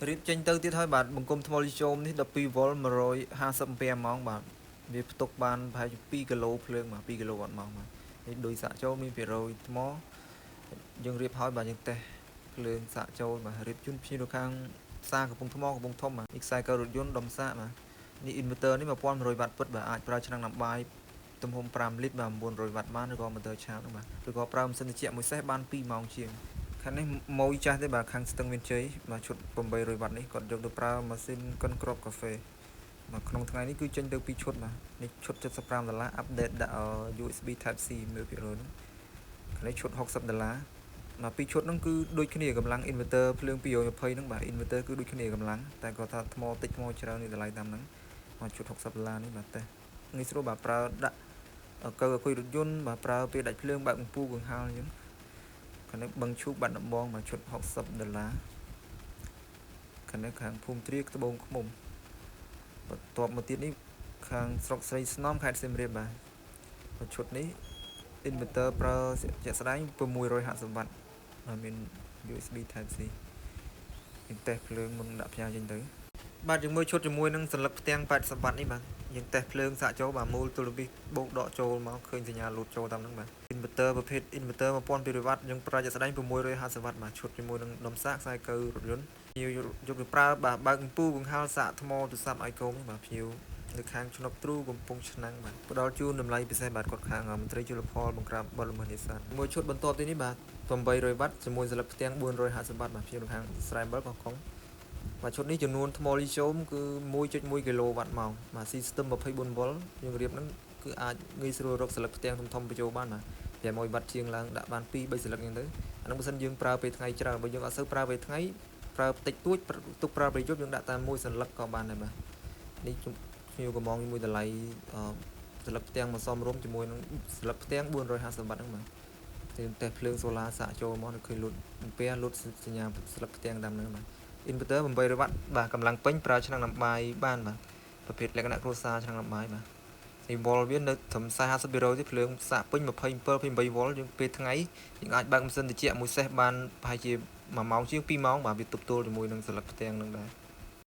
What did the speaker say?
រៀបចេញទៅទៀតហើយបាទបង្គំថ្មលីជោមនេះ12 V 150 A ម៉ោងបាទវាផ្ទុកបានប្រហែលជា2គីឡូភ្លើងបាទ2គីឡូវ៉ាត់ម៉ោងបាទនេះដូចសាកចូលមាន200ថ្មយើងរៀបហើយបាទយើងតេស្តភ្លើងសាកចូលបាទរៀបជូនភ្ញៀវនៅខាងផ្សារកំពង់ថ្មកំពង់ធំបាទនេះខ្សែករថយន្តដុំសាកបាទនេះ inverter នេះ 1100 វ៉ាត់ពិតបាទអាចប្រើឆ្នាំងដាំបាយទំហំ5លីត្របាទ900 វ៉ាត់បានឬក៏ motor ឆាបបាទឬក៏ប្រើម៉ាស៊ីនត្រជាក់មួយសេសបាន2ម៉ោងជាងខាងនេះម៉ូយចាស់ទេបាទខាងស្ទឹងមានជ័យបាទឈុត800 វ៉ាត់នេះគាត់យកទៅប្រើម៉ាស៊ីនកិនគ្រាប់កាហ្វេបាទក្នុងថ្ងៃនេះគឺចេញទៅ2ឈុតបាទនេះឈុត$75អាប់ដេតដាក់ USB Type C 1%ហ្នឹងខាងនេះឈុត$60បាទ2ឈុតហ្នឹងគឺដូចគ្នាកម្លាំង inverter ភ្លើង220ហ្នឹងបាទ inverter គឺដូចគ្នាកម្លាំងតែគាត់ថាថ្មតិចថ្មច្រើននេះតម្លៃតាមហ្នឹងមកឈុត$60នេះបាទតែងាយស្រួលបាទប្រើដាក់កៅអគុយរថយន្តបាទប្រើពេលដាច់ភ្លើងបើកកំពូលកង្ហាលអញ្ចឹងខាងនេះបឹងឈូកបាត់ដំបងបាទឈុត$60ខាងនេះខាងភូមិទ្រាត្បូងឃ្មុំបន្ទាប់មកទៀតនេះខាងស្រុកស្រីស្នំខេត្តសៀមរាបបាទឈុតនេះ inverter ប្រើជាក់ស្ដែង650 វ៉ាត់មាន USB Type C យើងតេស្តភ្លើងមុនដាក់ផ្ញើចេញទៅបាទយើងមើលឈុតជាមួយនឹងសន្លឹកផ្ទាំង80 វ៉ាត់នេះបាទយើងតេស្តភ្លើងសាកចូលបាទមូលទូរទស្សន៍បូកដកចូលមកឃើញសញ្ញាលូតចូលតាមហ្នឹងបាទ inverter ប្រភេទ inverter 1200 វ៉ាត់យើងប្រើជាក់ស្ដែង650 វ៉ាត់បាទឈុតជាមួយនឹងដុំសាកខ្សែកៅរថយន្តភ្ញៀវយកទៅប្រើបាទបើកកំពូលកង្ហាលសាកថ្មទូរស័ព្ទឲ្យកូននេះបាទភ្ញៀវនៅខាងឆ្នុកទ្រូកំពង់ឆ្នាំងបាទផ្ដល់ជូនតម្លៃពិសេសបាទគាត់ខាងមន្ត្រីជលផលបង្ក្រាបបទល្មើសនេសាទមួយឈុតបន្ទាប់ទីនេះបាទ800 វ៉ាត់ជាមួយសន្លឹកផ្ទាំង450 វ៉ាត់បាទភ្ញៀវនៅខាងស្រែអំបិលកោះកុងបាទឈុតនេះចំនួនថ្មលីជោមគឺ 1.1 គីឡូវ៉ាត់ម៉ោងបាទ system 24 V យើងរៀបហ្នឹងគឺអាចងាយស្រួលរកសន្លឹកផ្ទាំងធំបញ្ចូលបានបាទ500 វ៉ាត់ជាងឡើងដាក់បាន2 3សន្លឹកអញ្ចឹងទៅអានោះបើសិនយើងប្រើពេលថ្ងៃច្រើនបើយើងអត់សូវប្រើពេលថ្ងៃប្រើតិចតួចទុកប្រើពេលយប់យើងដាក់តាមមួយសន្លឹកក៏បានដែរបាទនេះខ្ញុំកំងមួយតម្លៃសន្លឹកផ្ទាំងមកសមរម្យជាមួយនឹងសន្លឹកផ្ទាំង450 វ៉ាត់ហ្នឹងបាទយើងតេស្តភ្លើងសូឡាសាកចូលមកឃើញលូតពះលូតសញ្ញាសន្លឹកផ្ទាំងតាមហ្នឹងបាទ inverter 800 វ៉ាត់បាទកម្លាំងពេញប្រើឆ្នាំងដាំបាយបានបាទប្រភេទលក្ខណៈគ្រួសារឆ្នាំងដាំបាយបាទហើយ volt វានៅត្រឹម40%ទេភ្លើងសាកពេញ27.8 volt យើងពេលថ្ងៃយើងអាចបើកម៉ាស៊ីនត្រជាក់មួយសេសបានប្រហែលជា1ម៉ោងជាង2ម៉ោងបាទវាទប់ទល់ជាមួយនឹងសន្លឹកផ្ទាំងនឹងដែរ